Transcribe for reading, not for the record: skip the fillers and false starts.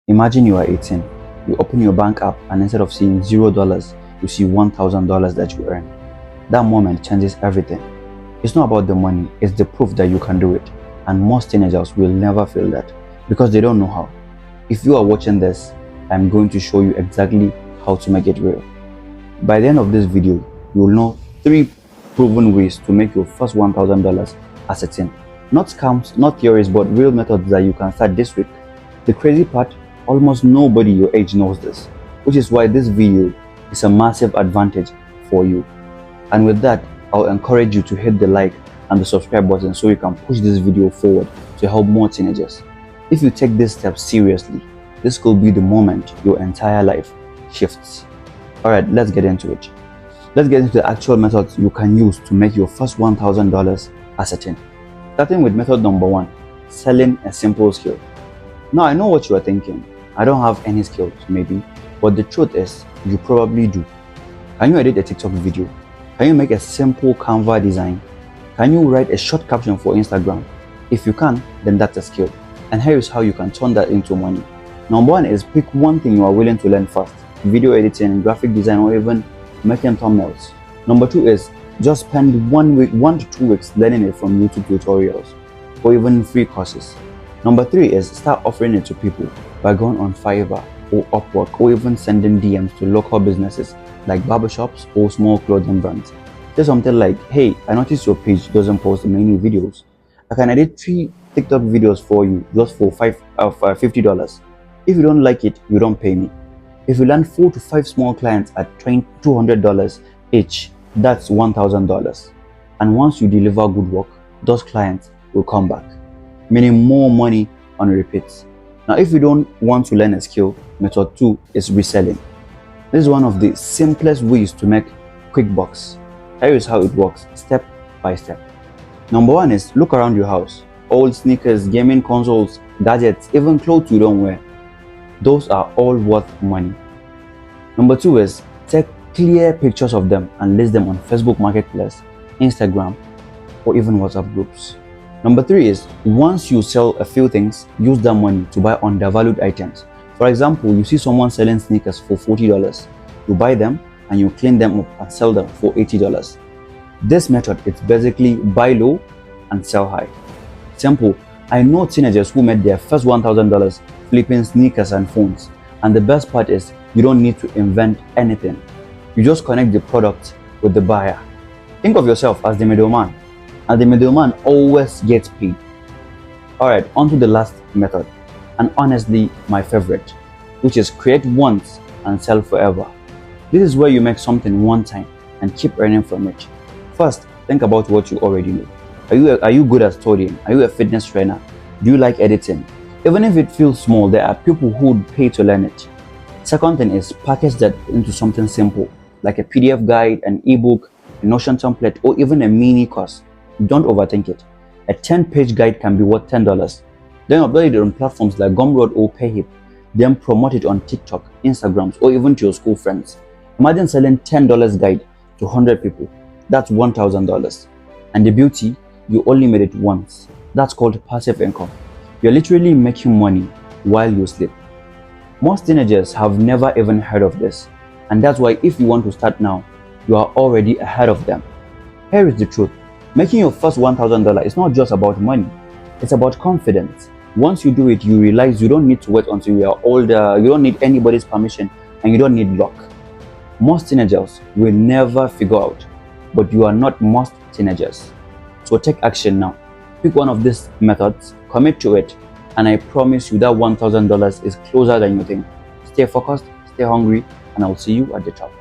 Imagine you are 18. You open your bank app and instead of seeing $0, you see $1,000 that you earned. That moment changes everything. It's not about the money, it's the proof that you can do it. And most teenagers will never feel that because they don't know how. If you are watching this, I'm going to show you exactly how to make it real. By the end of this video, you will know 3 proven ways to make your first $1,000 as a teen. Not scams, not theories, but real methods that you can start this week. The crazy part, almost nobody your age knows this, which is why this video is a massive advantage for you. And with that, I'll encourage you to hit the like and the subscribe button so you can push this video forward to help more teenagers. If you take this step seriously, this could be the moment your entire life shifts. Alright, let's get into it. Let's get into the actual methods you can use to make your first $1,000 as a teen. Starting with method number 1, selling a simple skill. Now I know what you are thinking. I don't have any skills, maybe, but the truth is, you probably do. Can you edit a TikTok video? Can you make a simple Canva design? Can you write a short caption for Instagram? If you can, then that's a skill. And here is how you can turn that into money. Number 1 is pick one thing you are willing to learn first. Video editing, graphic design, or even making thumbnails. Number 2 is just spend 1 to 2 weeks learning it from YouTube tutorials or even free courses. Number 3 is start offering it to people by going on Fiverr or Upwork or even sending DMs to local businesses like barbershops or small clothing brands. Say something like, hey, I noticed your page doesn't post many videos. I can edit 3 TikTok videos for you just for $50. If you don't like it, you don't pay me. If you land 4 to 5 small clients at $200 each, that's $1,000. And once you deliver good work, those clients will come back, meaning more money on repeats. Now, if you don't want to learn a skill, method 2 is reselling. This is one of the simplest ways to make quick bucks. Here is how it works, step by step. Number 1 is look around your house. Old sneakers, gaming consoles, gadgets, even clothes you don't wear. Those are all worth money. Number 2 is take clear pictures of them and list them on Facebook Marketplace, Instagram, or even WhatsApp groups. Number 3 is once you sell a few things, use that money to buy undervalued items. For example, you see someone selling sneakers for $40. You buy them and you clean them up and sell them for $80. This method is basically buy low and sell high. Simple. I know teenagers who made their first $1,000 flipping sneakers and phones. And the best part is you don't need to invent anything. You just connect the product with the buyer. Think of yourself as the middleman, and the middleman always gets paid. Alright, on to the last method, and honestly my favorite, which is create once and sell forever. This is where you make something one time and keep earning from it. First, think about what you already know. Are you good at studying? Are you a fitness trainer? Do you like editing? Even if it feels small, there are people who would pay to learn it. Second thing is package that into something simple, like a PDF guide, an ebook, a Notion template, or even a mini course. Don't overthink it. A 10-page guide can be worth $10. Then upload it on platforms like Gumroad or Payhip. Then promote it on TikTok, Instagrams, or even to your school friends. Imagine selling $10 guide to 100 people. That's $1,000. And the beauty, you only made it once. That's called passive income. You're literally making money while you sleep. Most teenagers have never even heard of this. And that's why if you want to start now, you are already ahead of them. Here is the truth. Making your first $1,000 is not just about money. It's about confidence. Once you do it, you realize you don't need to wait until you are older. You don't need anybody's permission and you don't need luck. Most teenagers will never figure out, but you are not most teenagers. So take action now. Pick one of these methods, commit to it, and I promise you that $1,000 is closer than you think. Stay focused, stay hungry, and I'll see you at the top.